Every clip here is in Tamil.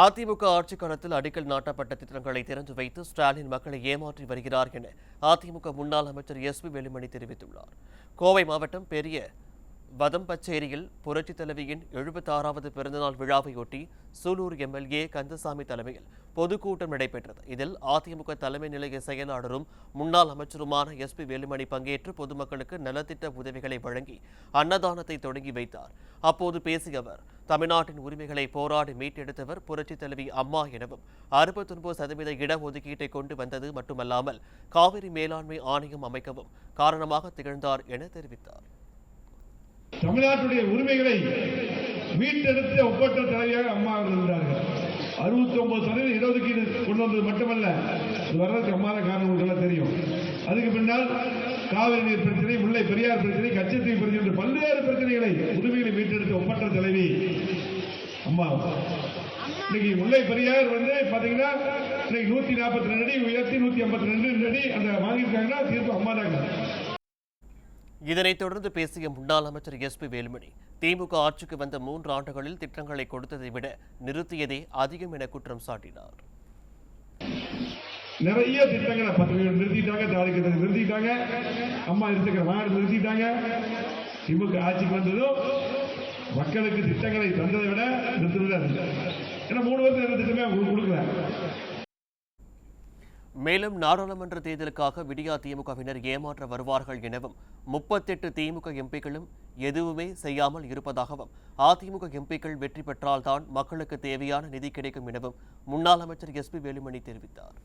அதிமுக ஆட்சிக் காலத்தில் அடிக்கல் நாட்டப்பட்ட திட்டங்களை திறந்து வைத்து ஸ்டாலின் மக்களை ஏமாற்றி வருகிறார் என அதிமுக முன்னாள் அமைச்சர் எஸ்.பி. வேலுமணி தெரிவித்துள்ளார். கோவை மாவட்டம் பெரிய வதம்பச்சேரியில் புரட்சித் தலைவியின் 76வது பிறந்தநாள் விழாவையொட்டி சூலூர் எம்எல்ஏ கந்தசாமி தலைமையில் பொதுக்கூட்டம் நடைபெற்றது. இதில் அதிமுக தலைமை நிலைய செயலாளரும் முன்னாள் அமைச்சருமான எஸ்.பி. வேலுமணி பங்கேற்று பொதுமக்களுக்கு நலத்திட்ட உதவிகளை வழங்கி அன்னதானத்தை தொடங்கி வைத்தார். அப்போது பேசிய அவர், தமிழ்நாட்டின் உரிமைகளை போராடி மீட்டெடுத்தவர் புரட்சித் தலைவி அம்மா எனவும் 69% இடஒதுக்கீட்டை கொண்டு வந்தது மட்டுமல்லாமல் காவிரி மேலாண்மை ஆணையம் அமைக்கவும் காரணமாக திகழ்ந்தார் என தெரிவித்தார். தமிழ்நாட்டுடைய உரிமைகளை மீட்டெடுத்த ஒப்பற்ற தலைவியாக அம்மா அவர்கள் இருந்தார்கள். 69% இடஒதுக்கீடு கொண்டு வந்தது மட்டுமல்ல, இது வர்றதுக்கு அம்மா தான் காரணம் தெரியும். அதுக்கு பின்னால் காவிரி நீர் பிரச்சனை, முல்லை பெரியார் பிரச்சனை, கச்சத்தீவு பிரச்சனை, பல்வேறு பிரச்சனைகளை உரிமைகளை மீட்டெடுத்த ஒப்பற்ற தலைவி அம்மா. இன்னைக்கு முல்லை பெரியார் பாத்தீங்கன்னா 142 அடி உயர்த்தி 152 அடி அந்த வாங்கியிருக்காங்கன்னா தீர்ப்பு அம்மா தாங்க. இதனைத் தொடர்ந்து பேசிய முன்னாள் அமைச்சர் எஸ்.பி. வேலுமணி, திமுக ஆட்சிக்கு வந்த 3 ஆண்டுகளில் திட்டங்களை கொடுத்ததை விட நிறுத்தியதே அதிகம் என குற்றம் சாட்டினார். நிறைய திட்டங்களை நிறுத்திட்டாங்க, தாரிக்கத்தை நிறுத்திட்டாங்க, அம்மா இருக்கிற மாடு நிறுத்திட்டாங்க. திமுக ஆட்சிக்கு வந்ததும் மக்களுக்கு திட்டங்களை தந்ததை விட நிறுத்துவது. ஏன்னா 3 வருஷம் திட்டமே கொடுக்கல. மேலும் நாடாளுமன்ற தேர்தலுக்காக விடியா திமுகவினர் ஏமாற்ற வருவார்கள் எனவும் 38 திமுக எம்பிக்களும் எதுவுமே செய்யாமல் இருப்பதாகவும் அதிமுக எம்பிக்கள் வெற்றி பெற்றால்தான் மக்களுக்கு தேவையான நிதி கிடைக்கும் எனவும் முன்னாள் அமைச்சர் எஸ்.பி. வேலுமணி தெரிவித்தார்.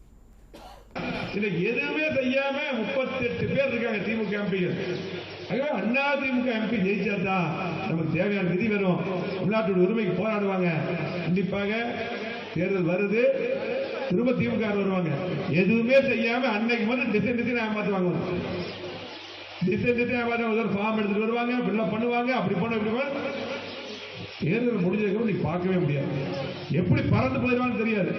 எதுவுமே செய்யாம 38 பேர் இருக்காங்க திமுக எம்பிகள். அண்ணா திமுக எம்பி ஜெயிச்சாதான் நமக்கு தேவையான நிதி வரும், தமிழ்நாட்டோட உரிமைக்கு போராடுவாங்க. கண்டிப்பாக தேர்தல் வருது, திரும்ப திமுக வருவாங்க. எதுவுமே செய்யாம அன்னைக்கு மட்டும் டிசைன் ஏமாத்துவாங்க. ஒரு ஃபார்ம் எடுத்துட்டு வருவாங்க, ஃபில்அப் பண்ணுவாங்க, அப்படி பண்ண தேர்தல் முடிஞ்சதுக்கு நீ பார்க்கவே முடியாது. எப்படி பறந்து போயிடுவான்னு தெரியாது.